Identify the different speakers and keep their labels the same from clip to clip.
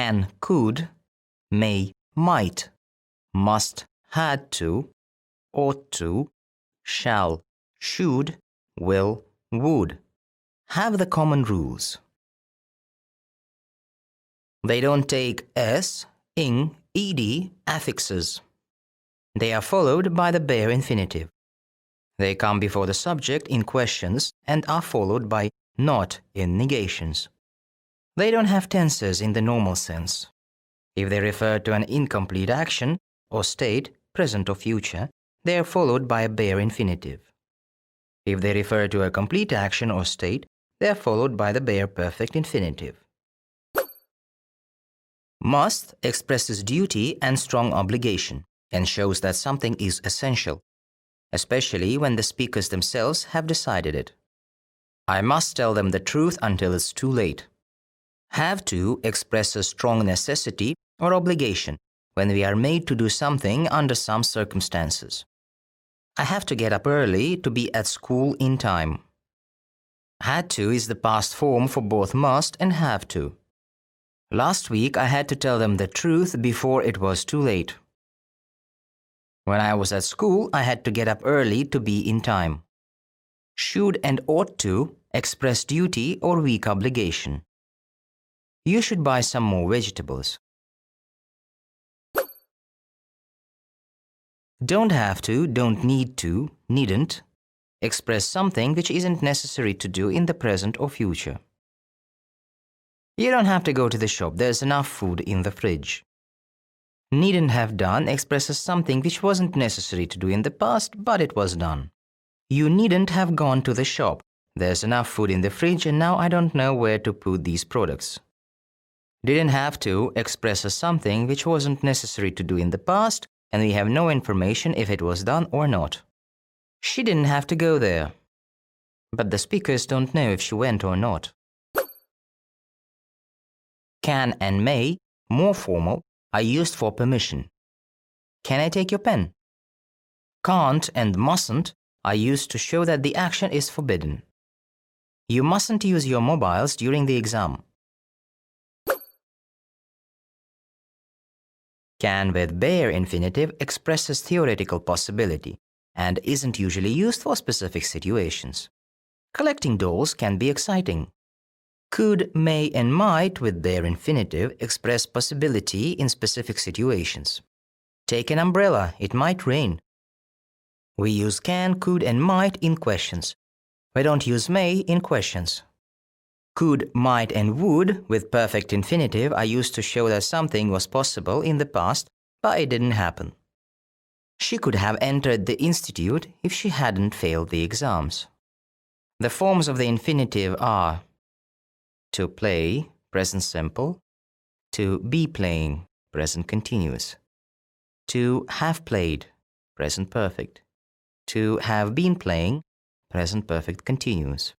Speaker 1: can, could, may, might, must, had to, ought to, shall, should, will, would have the common rules. They don't take s, ing, ed affixes. They are followed by the bare infinitive. They come before the subject in questions and are followed by not in negations. They don't have tenses in the normal sense. If they refer to an incomplete action or state, present or future, they are followed by a bare infinitive. If they refer to a complete action or state, they are followed by the bare perfect infinitive. Must expresses duty and strong obligation and shows that something is essential, especially when the speakers themselves have decided it. I must tell them the truth until it's too late. Have to expresses strong necessity or obligation when we are made to do something under some circumstances. I have to get up early to be at school in time. Had to is the past form for both must and have to. Last week I had to tell them the truth before it was too late. When I was at school, I had to get up early to be in time. Should and ought to express duty or weak obligation. You should buy some more vegetables. Don't have to, don't need to, needn't express something which isn't necessary to do in the present or future. You don't have to go to the shop, there's enough food in the fridge. Needn't have done expresses something which wasn't necessary to do in the past, but it was done. You needn't have gone to the shop, there's enough food in the fridge and now I don't know where to put these products. Didn't have to expresses something which wasn't necessary to do in the past, and we have no information if it was done or not. She didn't have to go there, but the speakers don't know if she went or not. Can and may, more formal, are used for permission. Can I take your pen? Can't and mustn't are used to show that the action is forbidden. You mustn't use your mobiles during the exam. Can with bare infinitive expresses theoretical possibility and isn't usually used for specific situations. Collecting dolls can be exciting. Could, may, and might with bare infinitive express possibility in specific situations. Take an umbrella, it might rain. We use can, could, and might in questions. We don't use may in questions. Could, might, and would with perfect infinitive are used to show that something was possible in the past, but it didn't happen. She could have entered the institute if she hadn't failed the exams. The forms of the infinitive are to play, present simple, to be playing, present continuous, to have played, present perfect, to have been playing, present perfect continuous.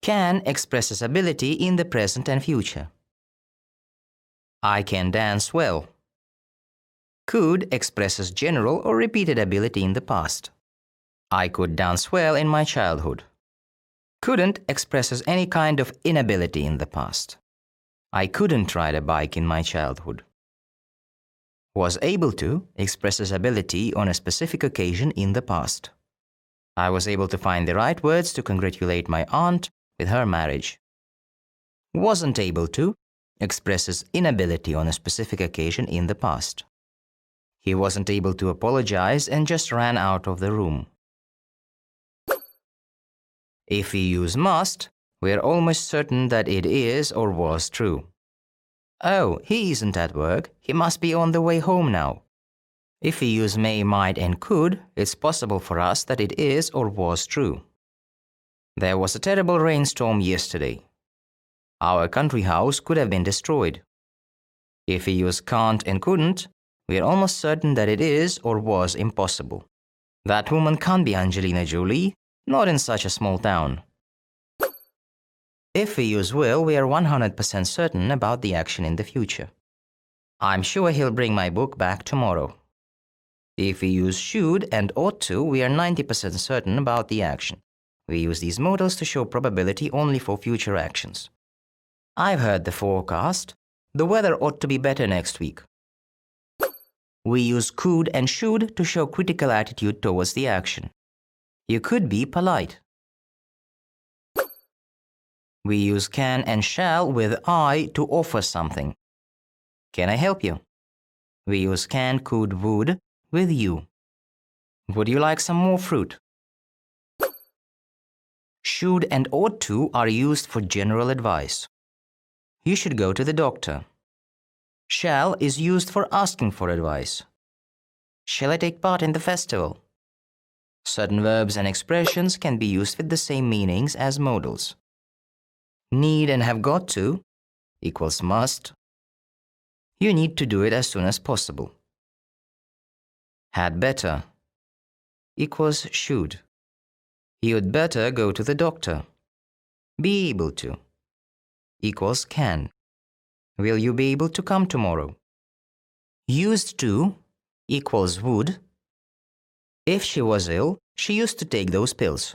Speaker 1: Can expresses ability in the present and future. I can dance well. Could expresses general or repeated ability in the past. I could dance well in my childhood. Couldn't expresses any kind of inability in the past. I couldn't ride a bike in my childhood. Was able to expresses ability on a specific occasion in the past. I was able to find the right words to congratulate my aunt with her marriage. Wasn't able to expresses inability on a specific occasion in the past. He wasn't able to apologize and just ran out of the room. If we use must, we are almost certain that it is or was true. Oh, he isn't at work, he must be on the way home now. If we use may, might, and could, it's possible for us that it is or was true. There was a terrible rainstorm yesterday. Our country house could have been destroyed. If we use can't and couldn't, we are almost certain that it is or was impossible. That woman can't be Angelina Jolie, not in such a small town. If we use will, we are 100% certain about the action in the future. I'm sure he'll bring my book back tomorrow. If we use should and ought to, we are 90% certain about the action. We use these modals to show probability only for future actions. I've heard the forecast. The weather ought to be better next week. We use could and should to show critical attitude towards the action. You could be polite. We use can and shall with I to offer something. Can I help you? We use can, could, would with you. Would you like some more fruit? Should and ought to are used for general advice. You should go to the doctor. Shall is used for asking for advice. Shall I take part in the festival? Certain verbs and expressions can be used with the same meanings as modals. Need and have got to equals must. You need to do it as soon as possible. Had better equals should. You'd better go to the doctor. Be able to equals can. Will you be able to come tomorrow? Used to equals would. If she was ill, she used to take those pills.